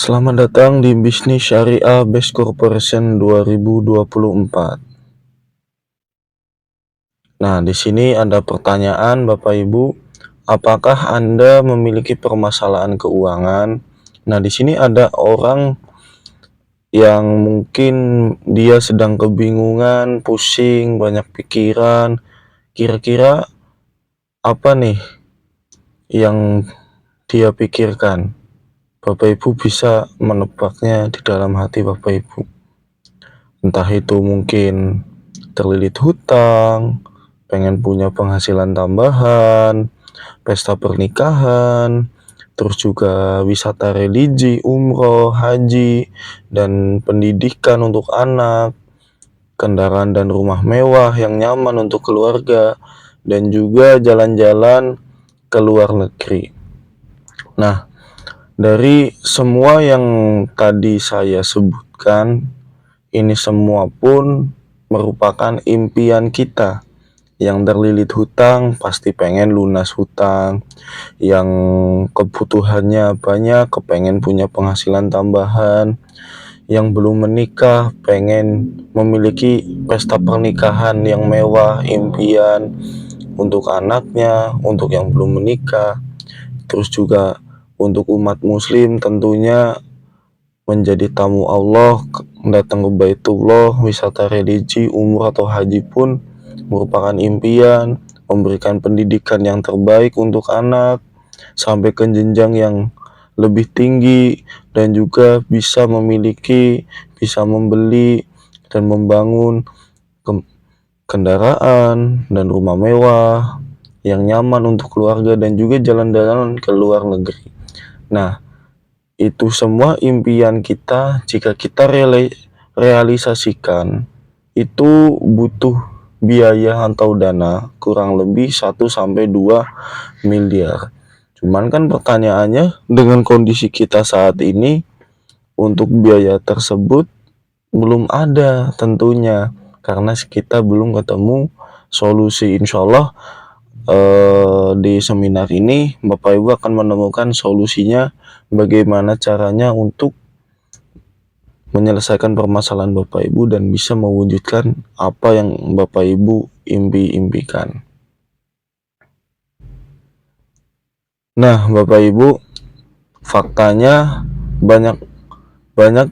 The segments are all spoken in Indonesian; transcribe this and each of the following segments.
Selamat datang di Bisnis Syariah Best Corporation 2024. Nah, di sini ada pertanyaan Bapak Ibu, apakah Anda memiliki permasalahan keuangan? Nah, di sini ada orang yang mungkin dia sedang kebingungan, pusing, banyak pikiran. Kira-kira apa nih yang dia pikirkan? Bapak Ibu bisa menebaknya di dalam hati Bapak Ibu. Entah itu mungkin terlilit hutang, pengen punya penghasilan tambahan, pesta pernikahan, terus juga wisata religi, umroh, haji, dan pendidikan untuk anak, kendaraan dan rumah mewah yang nyaman untuk keluarga, dan juga jalan-jalan ke luar negeri. Nah, dari semua yang tadi saya sebutkan, ini semua pun merupakan impian kita. Yang terlilit hutang pasti pengen lunas hutang, yang kebutuhannya banyak kepengen punya penghasilan tambahan, yang belum menikah pengen memiliki pesta pernikahan yang mewah, impian untuk anaknya, untuk yang belum menikah. Terus juga untuk umat muslim tentunya menjadi tamu Allah, datang ke Baitullah, wisata religi, umrah atau haji pun merupakan impian, memberikan pendidikan yang terbaik untuk anak, sampai ke jenjang yang lebih tinggi, dan juga bisa memiliki, bisa membeli, dan membangun kendaraan dan rumah mewah yang nyaman untuk keluarga, dan juga jalan-jalan ke luar negeri. Nah, itu semua impian kita. Jika kita realisasikan, itu butuh biaya atau dana kurang lebih 1-2 miliar. Cuman kan pertanyaannya, dengan kondisi kita saat ini, untuk biaya tersebut belum ada tentunya, karena kita belum ketemu solusi. Insya Allah di seminar ini Bapak Ibu akan menemukan solusinya, bagaimana caranya untuk menyelesaikan permasalahan Bapak Ibu dan bisa mewujudkan apa yang Bapak Ibu impikan. Nah, Bapak Ibu, faktanya banyak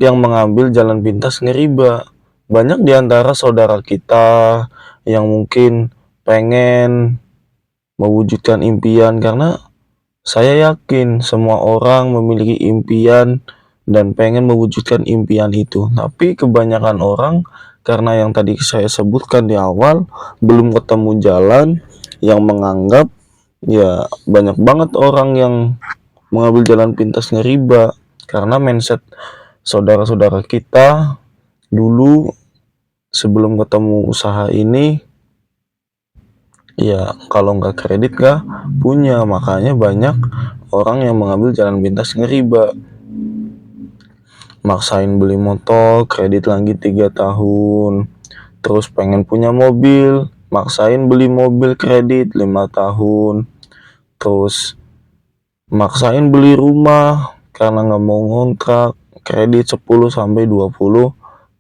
yang mengambil jalan pintas ngeriba. Banyak di antara saudara kita yang mungkin pengen mewujudkan impian, karena saya yakin semua orang memiliki impian dan pengen mewujudkan impian itu. Tapi kebanyakan orang, karena yang tadi saya sebutkan di awal, belum ketemu jalan, yang menganggap ya banyak banget orang yang mengambil jalan pintas ngeriba. Karena mindset saudara-saudara kita dulu sebelum ketemu usaha ini, ya kalau nggak kredit nggak punya, makanya banyak orang yang mengambil jalan pintas ngeriba, maksain beli motor kredit lagi 3 tahun, terus pengen punya mobil, maksain beli mobil kredit 5 tahun, terus maksain beli rumah karena nggak mau ngontrak kredit 10-20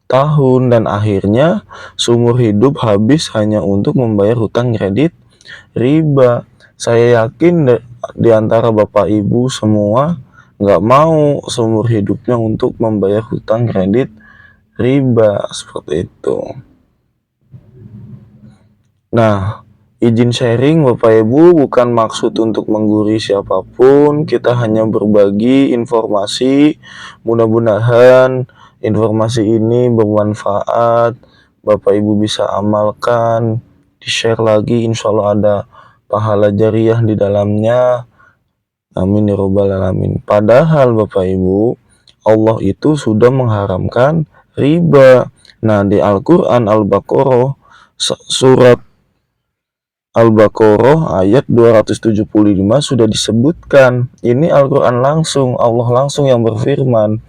tahun, dan akhirnya seumur hidup habis hanya untuk membayar hutang kredit riba. Saya yakin di antara Bapak Ibu semua nggak mau seumur hidupnya untuk membayar hutang kredit riba seperti itu. Nah, izin sharing Bapak Ibu, bukan maksud untuk menggurui siapapun, kita hanya berbagi informasi. Mudah-mudahan informasi ini bermanfaat, Bapak Ibu bisa amalkan, di-share lagi, insya Allah ada pahala jariah di dalamnya. Amin ya robbal alamin. Padahal Bapak Ibu, Allah itu sudah mengharamkan riba. Nah, di Al-Quran Al-Baqarah surat Al-Baqarah ayat 275 sudah disebutkan. Ini Al-Quran langsung, Allah langsung yang berfirman,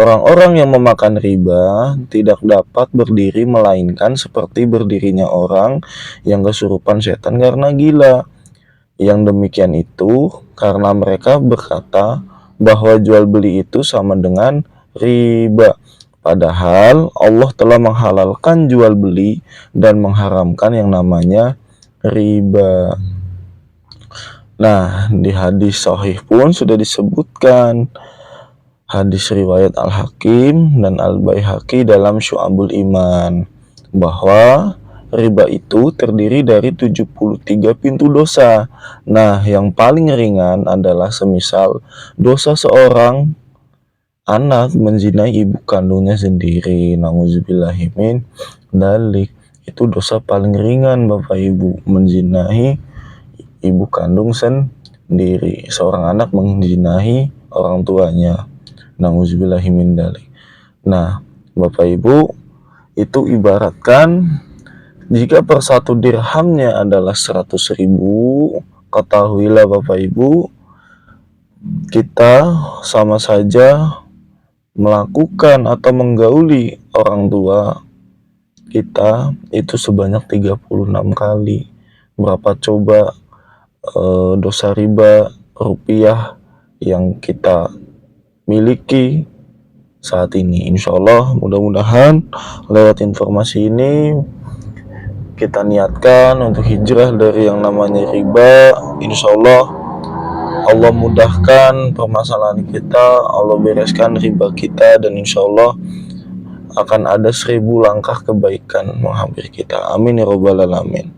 orang-orang yang memakan riba tidak dapat berdiri melainkan seperti berdirinya orang yang kesurupan setan karena gila. Yang demikian itu karena mereka berkata, bahwa jual beli itu sama dengan riba. Padahal Allah telah menghalalkan jual beli dan mengharamkan yang namanya riba. Nah, di hadis sahih pun sudah disebutkan, hadis riwayat Al-Hakim dan Al-Baihaqi dalam Syu'abul Iman, bahwa riba itu terdiri dari 73 pintu dosa. Nah, yang paling ringan adalah semisal dosa seorang anak menzinai ibu kandungnya sendiri. Nauzubillahimin dalik. Itu dosa paling ringan, Bapak Ibu, menzinai ibu kandung sendiri. Seorang anak menzinai orang tuanya. Nauzubillahimin dalik. Nah, Bapak Ibu, itu ibaratkan jika per 1 dirhamnya adalah 100.000, ketahuilah Bapak Ibu, kita sama saja melakukan atau menggauli orang tua kita itu sebanyak 36 kali. Berapa coba dosa riba rupiah yang kita miliki saat ini? Insya Allah, mudah-mudahan lewat informasi ini kita niatkan untuk hijrah dari yang namanya riba. Insya Allah mudahkan permasalahan kita, Allah bereskan riba kita, dan insya Allah akan ada 1000 langkah kebaikan menghampiri kita. Amin ya robbal alamin.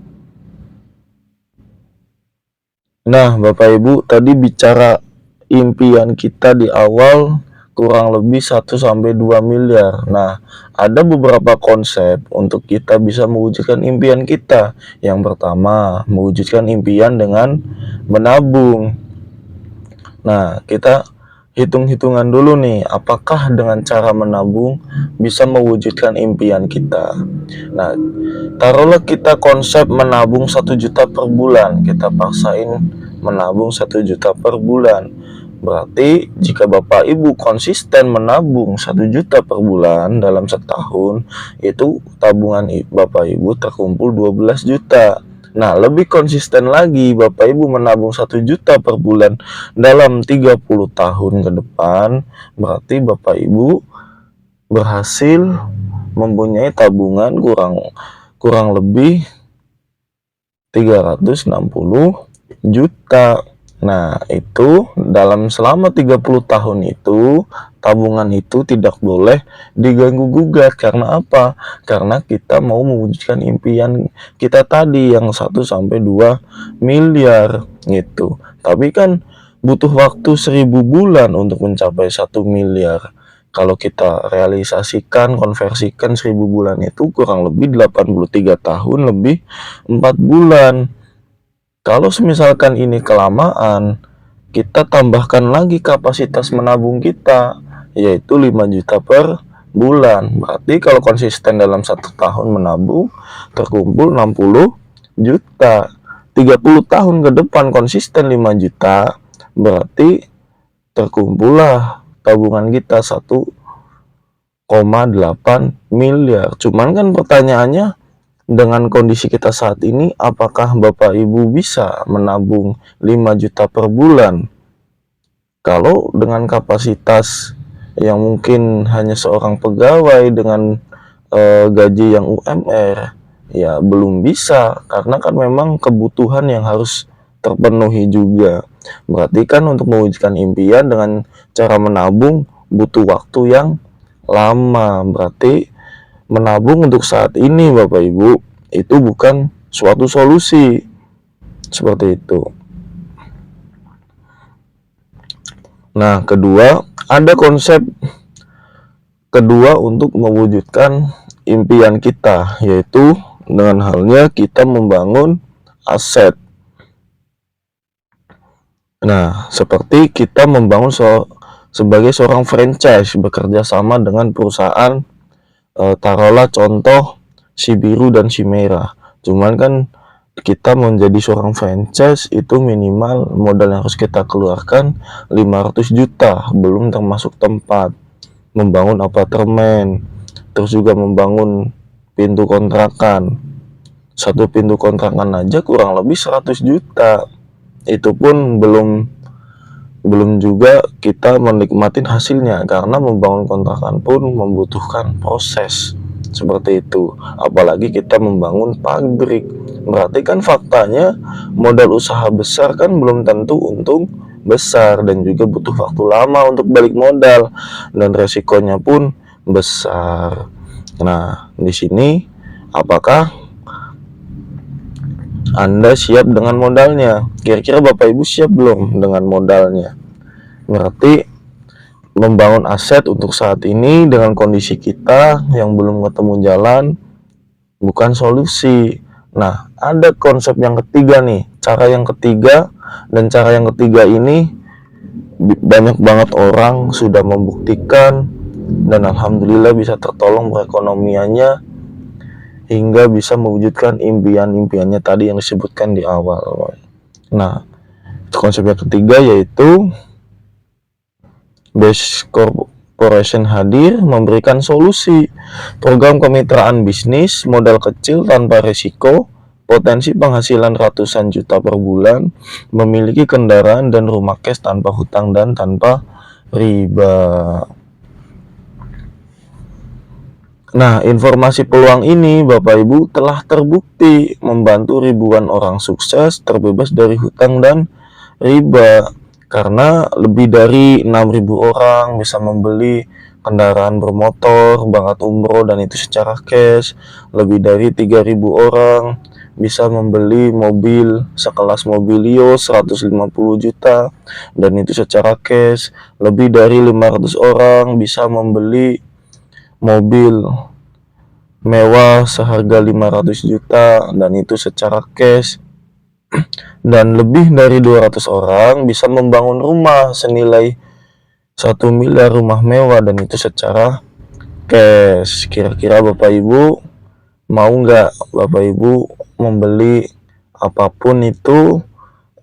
Nah, Bapak Ibu, tadi bicara impian kita di awal kurang lebih 1-2 miliar. Nah, ada beberapa konsep untuk kita bisa mewujudkan impian kita. Yang pertama, mewujudkan impian dengan menabung. Nah, kita hitung-hitungan dulu nih, apakah dengan cara menabung bisa mewujudkan impian kita. Nah, taruhlah kita konsep menabung 1 juta per bulan, kita paksain menabung 1 juta per bulan. Berarti jika Bapak Ibu konsisten menabung 1 juta per bulan dalam setahun, itu tabungan Bapak Ibu terkumpul 12 juta. Nah, lebih konsisten lagi Bapak Ibu menabung 1 juta per bulan dalam 30 tahun ke depan, berarti Bapak Ibu berhasil mempunyai tabungan kurang lebih 360 juta. Nah, itu dalam selama 30 tahun itu, tabungan itu tidak boleh diganggu-gugat. Karena apa? Karena kita mau mewujudkan impian kita tadi yang 1-2 miliar gitu. Tapi kan butuh waktu 1000 bulan untuk mencapai 1 miliar. Kalau kita realisasikan, konversikan 1000 bulan itu kurang lebih 83 tahun lebih 4 bulan. Kalau misalkan ini kelamaan, kita tambahkan lagi kapasitas menabung kita, yaitu 5 juta per bulan. Berarti kalau konsisten dalam 1 tahun menabung, terkumpul 60 juta. 30 tahun ke depan konsisten 5 juta, berarti terkumpullah tabungan kita 1,8 miliar. Cuman kan pertanyaannya, dengan kondisi kita saat ini, apakah Bapak Ibu bisa menabung 5 juta per bulan? Kalau dengan kapasitas yang mungkin hanya seorang pegawai dengan gaji yang UMR, ya belum bisa, karena kan memang kebutuhan yang harus terpenuhi juga. Berarti kan untuk mewujudkan impian dengan cara menabung butuh waktu yang lama. Berarti menabung untuk saat ini Bapak Ibu itu bukan suatu solusi seperti itu. Nah, kedua, ada konsep kedua untuk mewujudkan impian kita, yaitu dengan halnya kita membangun aset. Nah, seperti kita membangun sebagai seorang franchise, bekerja sama dengan perusahaan, taruhlah contoh si biru dan si merah. Cuman kan kita menjadi seorang franchise itu minimal modal yang harus kita keluarkan 500 juta, belum termasuk tempat, membangun apartemen, terus juga membangun pintu kontrakan. 1 pintu kontrakan aja kurang lebih 100 juta. Itu pun belum juga kita menikmatin hasilnya, karena membangun kontrakan pun membutuhkan proses seperti itu. Apalagi kita membangun pabrik, berarti kan faktanya modal usaha besar kan belum tentu untung besar, dan juga butuh waktu lama untuk balik modal, dan resikonya pun besar. Nah, di sini apakah Anda siap dengan modalnya? Kira-kira Bapak Ibu siap belum dengan modalnya? Berarti membangun aset untuk saat ini dengan kondisi kita yang belum ketemu jalan bukan solusi. Nah, ada konsep yang ketiga nih, cara yang ketiga, dan cara yang ketiga ini banyak banget orang sudah membuktikan dan alhamdulillah bisa tertolong perekonomiannya hingga bisa mewujudkan impian-impiannya tadi yang disebutkan di awal. Nah, konsep yang ketiga yaitu Base Corporation hadir memberikan solusi. Program kemitraan bisnis, modal kecil tanpa risiko, potensi penghasilan ratusan juta per bulan, memiliki kendaraan dan rumah cash tanpa hutang dan tanpa riba. Nah, informasi peluang ini Bapak Ibu telah terbukti membantu ribuan orang sukses terbebas dari hutang dan riba, karena lebih dari 6.000 orang bisa membeli kendaraan bermotor berangkat umroh dan itu secara cash. Lebih dari 3.000 orang bisa membeli mobil sekelas Mobilio 150 juta dan itu secara cash. Lebih dari 500 orang bisa membeli mobil mewah seharga 500 juta dan itu secara cash. Dan lebih dari 200 orang bisa membangun rumah senilai 1 miliar rumah mewah dan itu secara cash. Kira-kira Bapak Ibu mau nggak Bapak Ibu membeli apapun itu,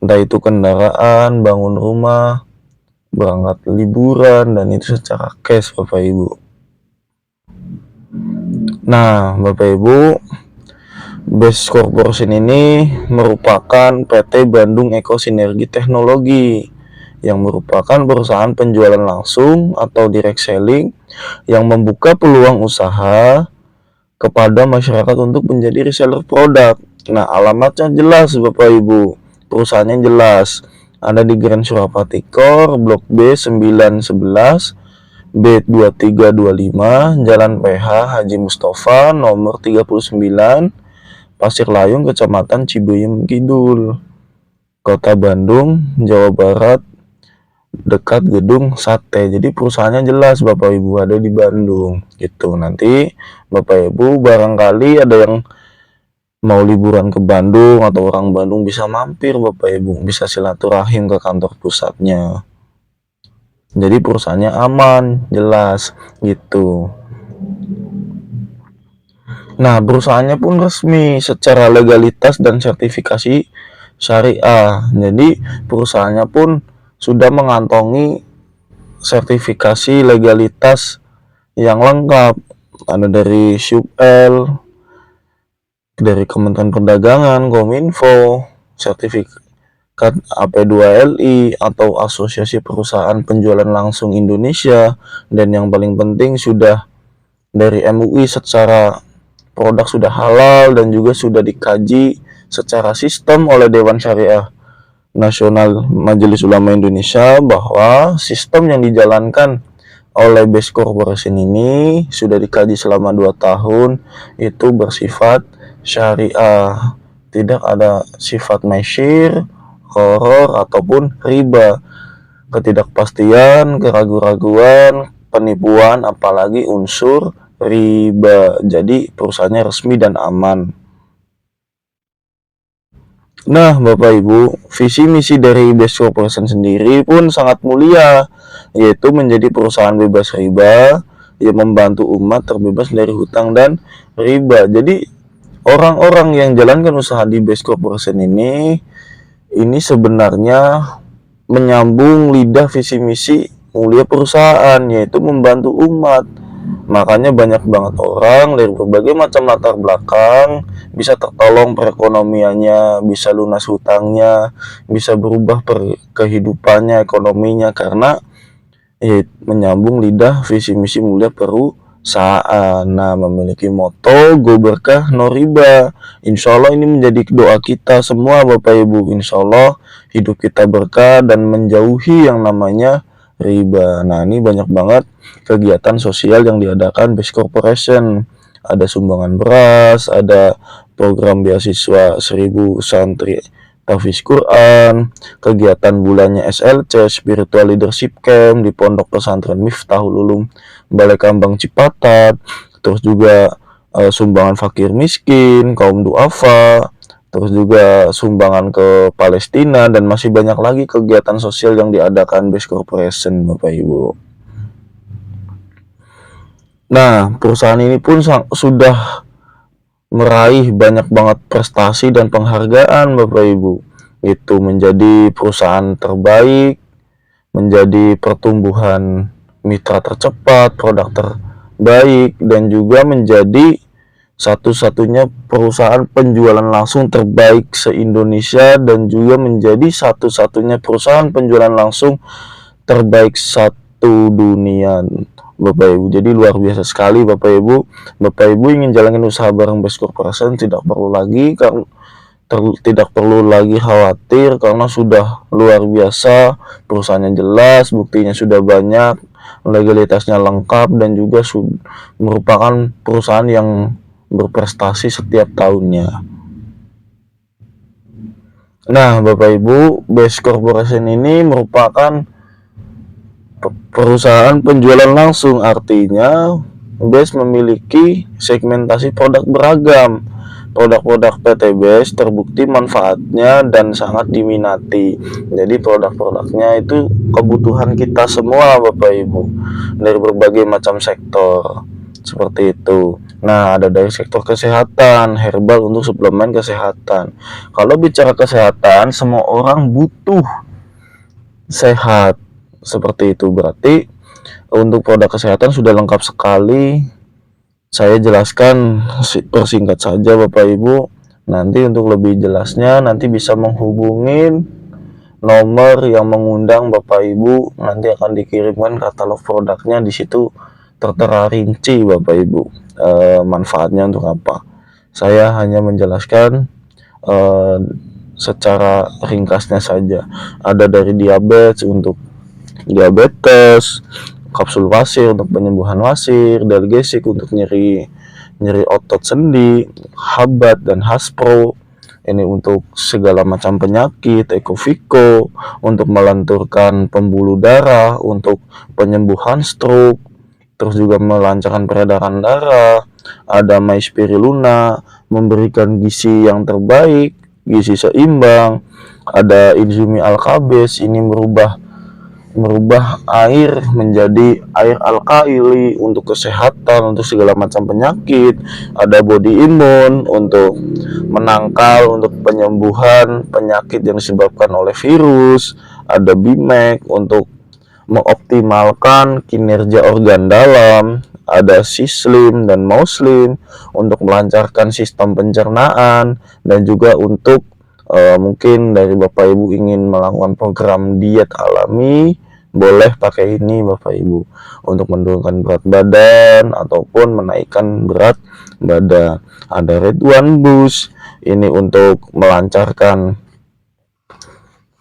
entah itu kendaraan, bangun rumah, berangkat liburan, dan itu secara cash Bapak Ibu. Nah, Bapak Ibu, Base Corporation ini merupakan PT Bandung Eko Sinergi Teknologi yang merupakan perusahaan penjualan langsung atau direct selling yang membuka peluang usaha kepada masyarakat untuk menjadi reseller produk. Nah, alamatnya jelas Bapak Ibu, perusahaannya jelas. Ada di Grand Surapati Core, Blok B 911, B2325, Jalan PH Haji Mustafa, nomor 39, Pasir Layung, Kecamatan Cibuyem Kidul, Kota Bandung, Jawa Barat, dekat Gedung Sate. Jadi perusahaannya jelas Bapak Ibu, ada di Bandung gitu. Nanti Bapak Ibu barangkali ada yang mau liburan ke Bandung atau orang Bandung bisa mampir Bapak Ibu, bisa silaturahim ke kantor pusatnya. Jadi perusahaannya aman, jelas gitu. Nah, perusahaannya pun resmi secara legalitas dan sertifikasi syariah. Jadi perusahaannya pun sudah mengantongi sertifikasi legalitas yang lengkap. Ada dari SUPL, dari Kementerian Perdagangan, Kominfo, sertifikat AP2LI atau Asosiasi Perusahaan Penjualan Langsung Indonesia, dan yang paling penting sudah dari MUI secara produk sudah halal dan juga sudah dikaji secara sistem oleh Dewan Syariah Nasional Majelis Ulama Indonesia, bahwa sistem yang dijalankan oleh Base Corporation ini sudah dikaji selama 2 tahun, itu bersifat syariah, tidak ada sifat maisir, horor ataupun riba, ketidakpastian, keraguan-raguan, penipuan, apalagi unsur riba. Jadi perusahaannya resmi dan aman. Nah, Bapak Ibu, visi misi dari Base Corporation sendiri pun sangat mulia, yaitu menjadi perusahaan bebas riba yang membantu umat terbebas dari hutang dan riba. Jadi orang-orang yang jalankan usaha di Base Corporation ini sebenarnya menyambung lidah visi misi mulia perusahaan, yaitu membantu umat. Makanya banyak banget orang dari berbagai macam latar belakang bisa tertolong perekonomiannya, bisa lunas hutangnya, bisa berubah kehidupannya, ekonominya, karena menyambung lidah visi misi mulia perusahaan. Nah, memiliki moto go berkah no riba. Insya Allah ini menjadi doa kita semua Bapak Ibu. Insya Allah hidup kita berkah dan menjauhi yang namanya riba. Nah, ini banyak banget kegiatan sosial yang diadakan Best Corporation. Ada sumbangan beras, ada program beasiswa 1000 santri Tahfiz Quran, kegiatan bulannya SLC Spiritual Leadership Camp di Pondok Pesantren Miftahul Ulum Balai Kambang Cipatat, terus juga sumbangan fakir miskin, kaum duafa, terus juga sumbangan ke Palestina, dan masih banyak lagi kegiatan sosial yang diadakan Best Corporation Bapak Ibu. Nah, perusahaan ini pun sudah meraih banyak banget prestasi dan penghargaan Bapak Ibu. Itu menjadi perusahaan terbaik, menjadi pertumbuhan mitra tercepat, produk terbaik, dan juga menjadi satu-satunya perusahaan penjualan langsung terbaik se-Indonesia, dan juga menjadi satu-satunya perusahaan penjualan langsung terbaik satu dunia Bapak Ibu. Jadi luar biasa sekali Bapak Ibu. Bapak Ibu ingin jalankan usaha bareng Best Corporation, tidak perlu lagi khawatir karena sudah luar biasa, perusahaannya jelas, buktinya sudah banyak, legalitasnya lengkap, dan juga merupakan perusahaan yang berprestasi setiap tahunnya. Nah Bapak Ibu, Best Corporation ini merupakan perusahaan penjualan langsung, artinya Best memiliki segmentasi produk beragam. Produk-produk PT Best terbukti manfaatnya dan sangat diminati. Jadi produk-produknya itu kebutuhan kita semua Bapak Ibu, dari berbagai macam sektor seperti itu. Nah, ada dari sektor kesehatan, herbal untuk suplemen kesehatan. Kalau bicara kesehatan, semua orang butuh sehat. Seperti itu, berarti untuk produk kesehatan sudah lengkap sekali. Saya jelaskan persingkat saja Bapak Ibu. Nanti untuk lebih jelasnya nanti bisa menghubungin nomor yang mengundang Bapak Ibu. Nanti akan dikirimkan katalog produknya, di situ tertera rinci Bapak Ibu manfaatnya untuk apa. Saya hanya menjelaskan secara ringkasnya saja. Ada dari diabetes, kapsul wasir untuk penyembuhan wasir, Delgesik untuk nyeri otot sendi, Habat dan Haspro ini untuk segala macam penyakit, Ecoviko untuk melenturkan pembuluh darah, untuk penyembuhan stroke, terus juga melancarkan peredaran darah. Ada MySpiriluna memberikan gizi yang terbaik, gizi seimbang. Ada Inzumi Alkabes, ini merubah air menjadi air alkaili untuk kesehatan, untuk segala macam penyakit. Ada Body Immune untuk menangkal, untuk penyembuhan penyakit yang disebabkan oleh virus. Ada Bimek untuk mengoptimalkan kinerja organ dalam. Ada Sislim dan Muslim untuk melancarkan sistem pencernaan, dan juga untuk mungkin dari Bapak Ibu ingin melakukan program diet alami, boleh pakai ini Bapak Ibu untuk menurunkan berat badan ataupun menaikkan berat badan. Ada Ridwan Boost, ini untuk melancarkan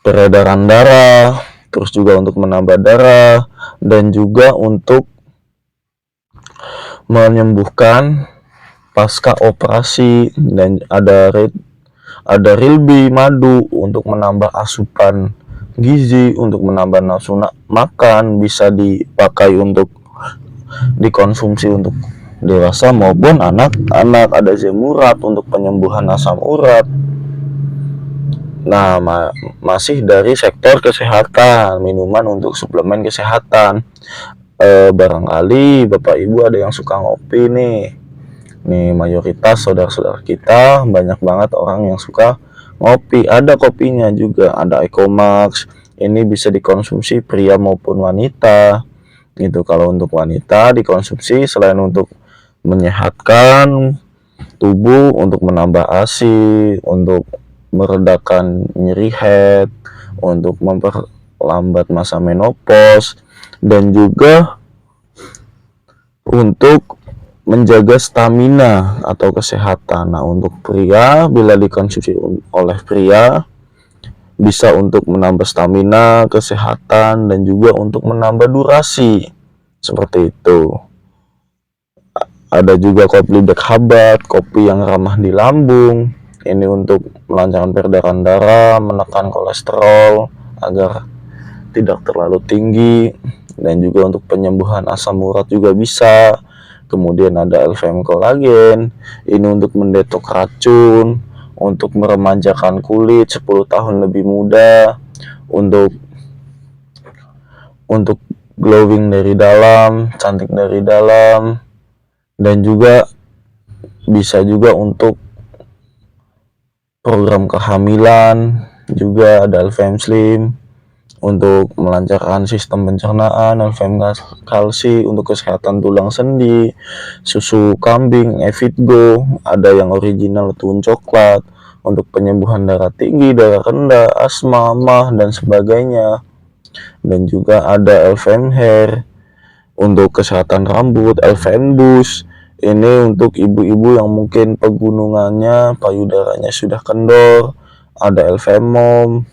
peredaran darah, terus juga untuk menambah darah, dan juga untuk menyembuhkan pasca operasi. Dan ada Rilbi Madu untuk menambah asupan gizi, untuk menambah nafsu makan, bisa dipakai untuk dikonsumsi untuk dewasa maupun anak-anak. Ada Zemurat untuk penyembuhan asam urat. Nah, masih dari sektor kesehatan, minuman untuk suplemen kesehatan. Barangkali Bapak Ibu ada yang suka ngopi nih. Mayoritas saudara-saudara kita banyak banget orang yang suka ngopi. Ada kopinya juga, ada Ecomax. Ini bisa dikonsumsi pria maupun wanita. Gitu. Kalau untuk wanita dikonsumsi selain untuk menyehatkan tubuh, untuk menambah ASI, untuk meredakan nyeri head, untuk memperlambat masa menopause, dan juga untuk menjaga stamina atau kesehatan. Nah, untuk pria, bila dikonsumsi oleh pria, bisa untuk menambah stamina, kesehatan, dan juga untuk menambah durasi. Seperti itu. Ada juga kopi black habat, kopi yang ramah di lambung. Ini untuk melancarkan peredaran darah, menekan kolesterol agar tidak terlalu tinggi, dan juga untuk penyembuhan asam urat juga bisa. Kemudian ada LVM kolagen, ini untuk mendetok racun, untuk meremajakan kulit 10 tahun lebih muda, untuk glowing dari dalam, cantik dari dalam, dan juga bisa juga untuk program kehamilan. Juga ada LVM Slim untuk melancarkan sistem pencernaan, LVM kalsi untuk kesehatan tulang sendi, susu kambing, Evitgo, ada yang original turun coklat untuk penyembuhan darah tinggi, darah rendah, asma, mah, dan sebagainya. Dan juga ada LVM Hair untuk kesehatan rambut, LVM Boost ini untuk ibu-ibu yang mungkin pegunungannya, payudaranya sudah kendor. Ada LVM Mom,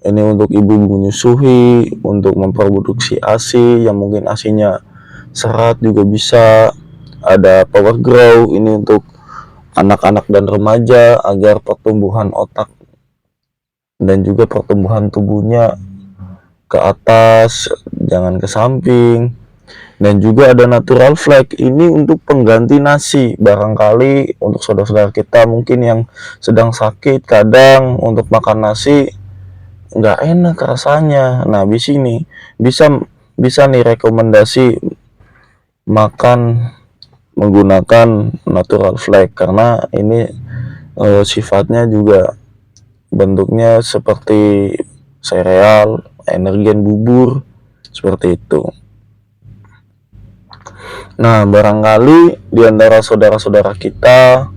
ini untuk ibu menyusui, untuk memproduksi ASI yang mungkin ASInya serat juga bisa. Ada Power Grow, ini untuk anak-anak dan remaja agar pertumbuhan otak dan juga pertumbuhan tubuhnya ke atas, jangan ke samping. Dan juga ada Natural Flag, ini untuk pengganti nasi. Barangkali untuk saudara-saudara kita mungkin yang sedang sakit, kadang untuk makan nasi nggak enak rasanya. Nah, di sini bisa nih rekomendasi makan menggunakan Natural Flag, karena ini sifatnya juga bentuknya seperti sereal, energian bubur, seperti itu. Nah, barangkali di antara saudara-saudara kita,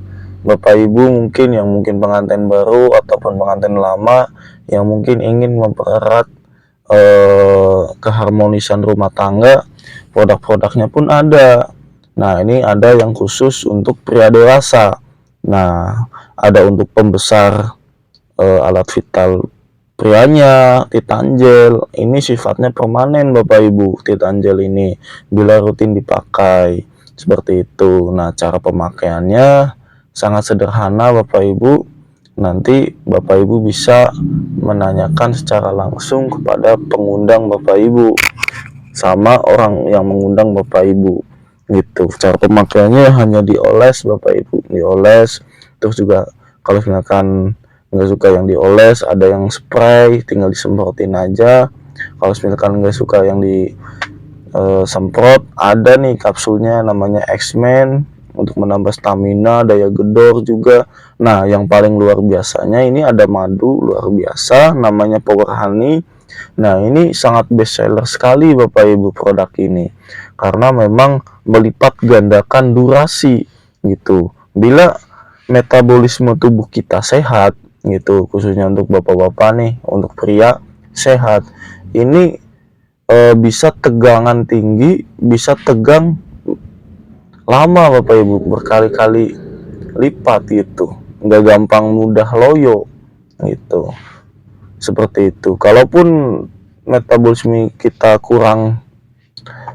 Bapak Ibu mungkin yang pengantin baru ataupun pengantin lama yang mungkin ingin mempererat keharmonisan rumah tangga, produk-produknya pun ada. Nah, ini ada yang khusus untuk pria dewasa. Nah, ada untuk pembesar alat vital prianya, Titanjel. Ini sifatnya permanen Bapak Ibu, Titanjel ini bila rutin dipakai, seperti itu. Nah, cara pemakaiannya sangat sederhana Bapak Ibu. Nanti Bapak Ibu bisa menanyakan secara langsung kepada pengundang Bapak Ibu sama orang yang mengundang Bapak Ibu gitu. Cara pemakaiannya hanya dioles Bapak Ibu, dioles. Terus juga kalau misalkan nggak suka yang dioles, ada yang spray, tinggal disemprotin aja. Kalau misalkan nggak suka yang disemprot, ada nih kapsulnya namanya X-Men untuk menambah stamina, daya gedor juga. Nah, yang paling luar biasanya ini ada madu luar biasa namanya Power Honey. Nah, ini sangat best seller sekali Bapak Ibu produk ini, karena memang melipat gandakan durasi gitu. Bila metabolisme tubuh kita sehat gitu, khususnya untuk bapak-bapak nih, untuk pria sehat, ini bisa tegangan tinggi, bisa tegang lama Bapak Ibu, berkali-kali lipat gitu, nggak gampang mudah loyo gitu, seperti itu. Kalaupun metabolisme kita kurang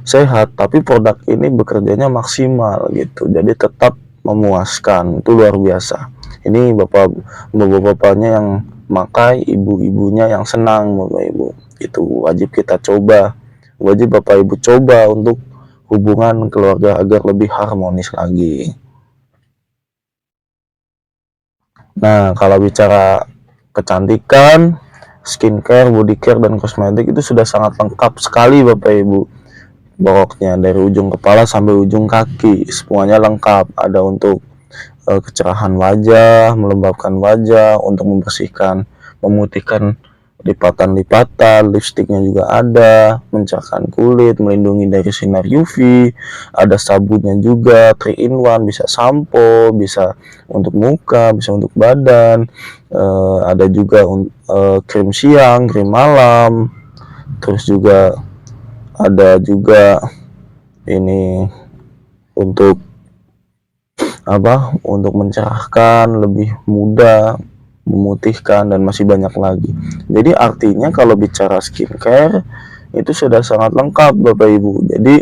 sehat, tapi produk ini bekerjanya maksimal gitu, jadi tetap memuaskan, itu luar biasa. Ini bapak-bapaknya yang makai, ibu-ibunya yang senang Bapak Ibu, itu wajib kita coba, wajib Bapak Ibu coba untuk hubungan keluarga agar lebih harmonis lagi. Nah, kalau bicara kecantikan, skincare, body care, dan kosmetik itu sudah sangat lengkap sekali Bapak Ibu. Pokoknya dari ujung kepala sampai ujung kaki semuanya lengkap. Ada untuk kecerahan wajah, melembabkan wajah, untuk membersihkan, memutihkan lipatan-lipatan, lipstiknya juga ada, mencerahkan kulit, melindungi dari sinar UV, ada sabunnya juga 3-in-1, bisa sampo, bisa untuk muka, bisa untuk badan, ada juga krim siang, krim malam, Terus juga ada juga ini untuk untuk mencerahkan, lebih muda, memutihkan, dan masih banyak lagi. Jadi artinya kalau bicara skincare itu sudah sangat lengkap Bapak Ibu. Jadi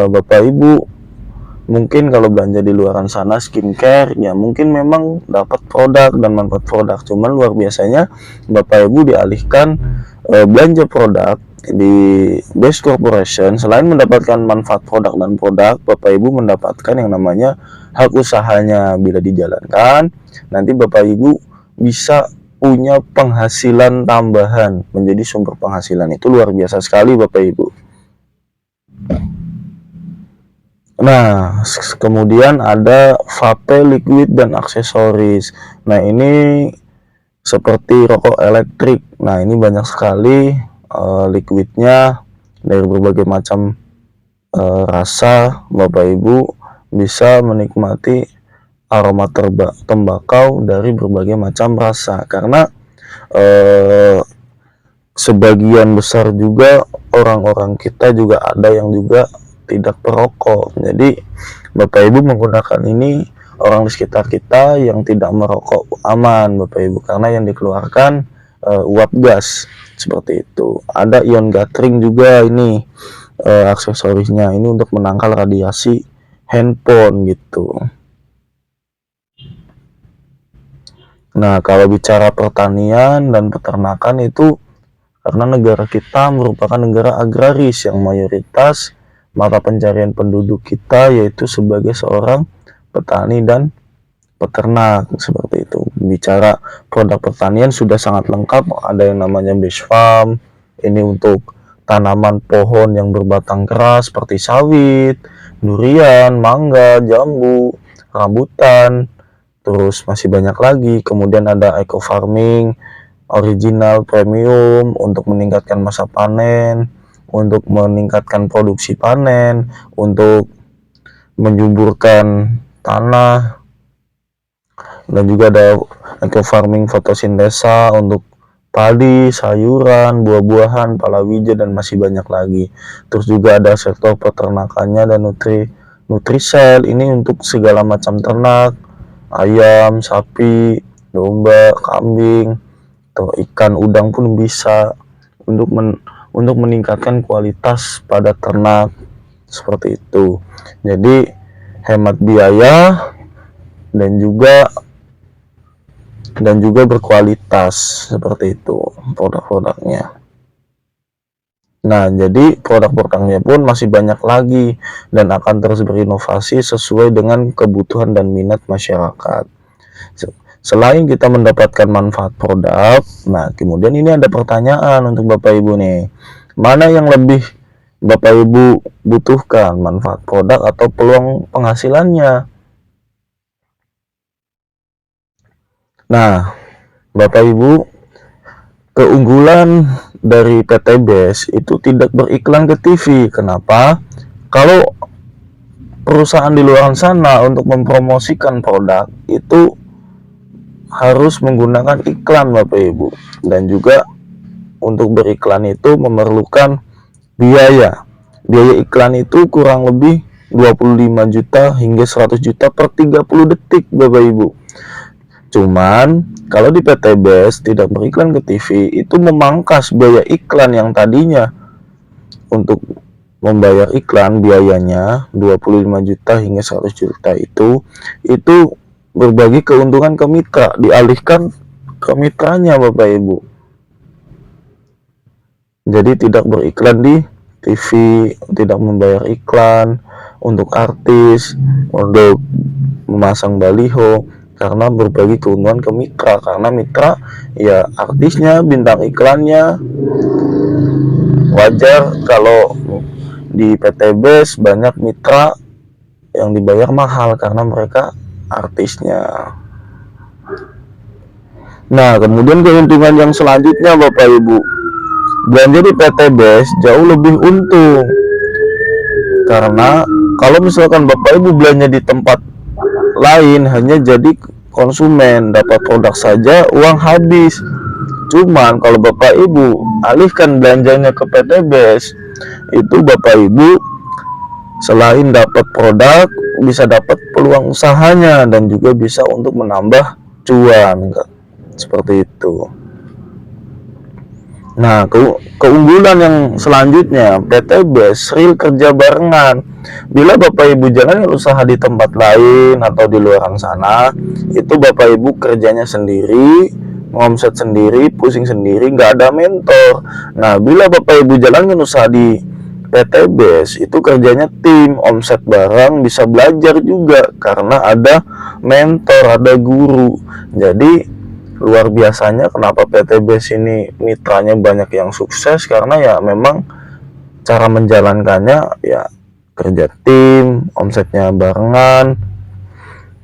Bapak Ibu mungkin kalau belanja di luaran sana skincare ya mungkin memang dapat produk dan manfaat produk, cuman luar biasanya Bapak Ibu dialihkan belanja produk di Best Corporation. Selain mendapatkan manfaat produk dan produk, Bapak Ibu mendapatkan yang namanya hak usahanya. Bila dijalankan, nanti Bapak Ibu bisa punya penghasilan tambahan, menjadi sumber penghasilan. Itu luar biasa sekali Bapak Ibu. Nah, kemudian ada vape, liquid, dan aksesoris. Nah, ini seperti rokok elektrik. Nah, ini banyak sekali liquidnya dari berbagai macam rasa. Bapak Ibu bisa menikmati aroma tembakau dari berbagai macam rasa, karena sebagian besar juga orang-orang kita juga ada yang juga tidak perokok. Jadi Bapak Ibu menggunakan ini, orang di sekitar kita yang tidak merokok aman Bapak Ibu, karena yang dikeluarkan uap gas seperti itu. Ada ion gathering juga ini aksesorisnya, ini untuk menangkal radiasi handphone gitu. Nah, kalau bicara pertanian dan peternakan itu, karena negara kita merupakan negara agraris yang mayoritas mata pencarian penduduk kita yaitu sebagai seorang petani dan peternak seperti itu. Bicara produk pertanian sudah sangat lengkap, ada yang namanya base farm, ini untuk tanaman pohon yang berbatang keras seperti sawit, durian, mangga, jambu, rambutan, terus masih banyak lagi. Kemudian ada eco farming, original, premium, untuk meningkatkan masa panen, untuk meningkatkan produksi panen, untuk menyuburkan tanah. Dan juga ada eco farming fotosintesa untuk padi, sayuran, buah-buahan, palawija, dan masih banyak lagi. Terus juga ada sektor peternakannya dan nutrisel, ini untuk segala macam ternak, ayam, sapi, domba, kambing, atau ikan udang pun bisa, untuk meningkatkan kualitas pada ternak seperti itu. Jadi hemat biaya dan juga berkualitas seperti itu produk-produknya. Nah, jadi produk-produknya pun masih banyak lagi dan akan terus berinovasi sesuai dengan kebutuhan dan minat masyarakat. Selain kita mendapatkan manfaat produk, nah kemudian ini ada pertanyaan untuk Bapak Ibu nih. Mana yang lebih Bapak Ibu butuhkan, manfaat produk atau peluang penghasilannya? Nah, Bapak Ibu, keunggulan dari PT BES itu tidak beriklan ke TV. Kenapa? Kalau perusahaan di luar sana untuk mempromosikan produk itu harus menggunakan iklan Bapak Ibu, dan juga untuk beriklan itu memerlukan biaya iklan itu kurang lebih 25 juta hingga 100 juta per 30 detik Bapak Ibu. Cuman kalau di PT BES tidak beriklan ke TV, itu memangkas biaya iklan yang tadinya untuk membayar iklan biayanya 25 juta hingga 100 juta itu berbagi keuntungan ke mitra, dialihkan ke mitranya Bapak Ibu. Jadi tidak beriklan di TV, tidak membayar iklan untuk artis, untuk memasang baliho, karena berbagi keuntungan ke mitra. Karena mitra ya artisnya, bintang iklannya. Wajar kalau di PT BES banyak mitra yang dibayar mahal karena mereka artisnya. Nah, kemudian keuntungan yang selanjutnya Bapak Ibu, belanja di PT BES jauh lebih untung, karena kalau misalkan Bapak Ibu belanja di tempat lain hanya jadi konsumen, dapat produk saja uang habis. Cuman kalau Bapak Ibu alihkan belanjanya ke PTBS, itu Bapak Ibu selain dapat produk, bisa dapat peluang usahanya dan juga bisa untuk menambah cuan, seperti itu. Nah, keunggulan yang selanjutnya, PTBS real kerja barengan. Bila Bapak Ibu jalan usaha di tempat lain atau di luar sana, itu Bapak Ibu kerjanya sendiri, ngomset sendiri, pusing sendiri, nggak ada mentor. Nah, bila Bapak Ibu jalankan usaha di PTBS, itu kerjanya tim, omset bareng, bisa belajar juga karena ada mentor, ada guru. Jadi luar biasanya kenapa PTBS ini mitranya banyak yang sukses, karena ya memang cara menjalankannya ya kerja tim, omsetnya barengan,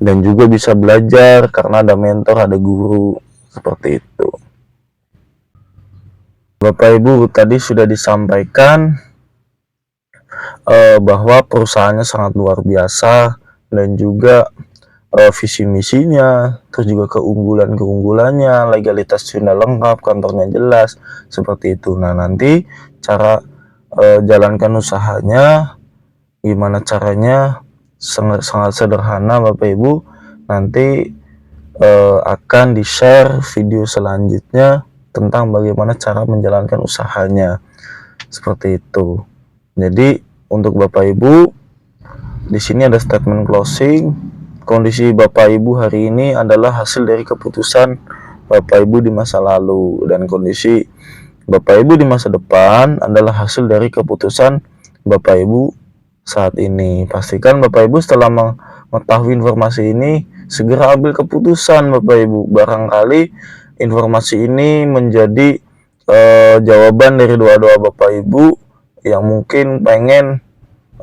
dan juga bisa belajar karena ada mentor, ada guru, seperti itu. Bapak Ibu, tadi sudah disampaikan bahwa perusahaannya sangat luar biasa dan juga visi misinya, terus juga keunggulannya, legalitas sudah lengkap, kantornya jelas, seperti itu. Nah, nanti cara jalankan usahanya, gimana caranya, sangat sederhana Bapak Ibu. Nanti akan di-share video selanjutnya tentang bagaimana cara menjalankan usahanya, seperti itu. Jadi untuk Bapak Ibu, di sini ada statement closing. Kondisi Bapak Ibu hari ini adalah hasil dari keputusan Bapak Ibu di masa lalu, dan kondisi Bapak Ibu di masa depan adalah hasil dari keputusan Bapak Ibu saat ini. Pastikan Bapak Ibu setelah mengetahui informasi ini segera ambil keputusan Bapak Ibu. Barangkali informasi ini menjadi jawaban dari doa-doa Bapak Ibu yang mungkin pengen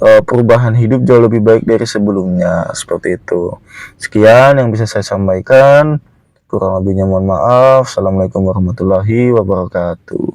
perubahan hidup jauh lebih baik dari sebelumnya, seperti itu. Sekian yang bisa saya sampaikan, kurang lebihnya mohon maaf. Assalamualaikum warahmatullahi wabarakatuh.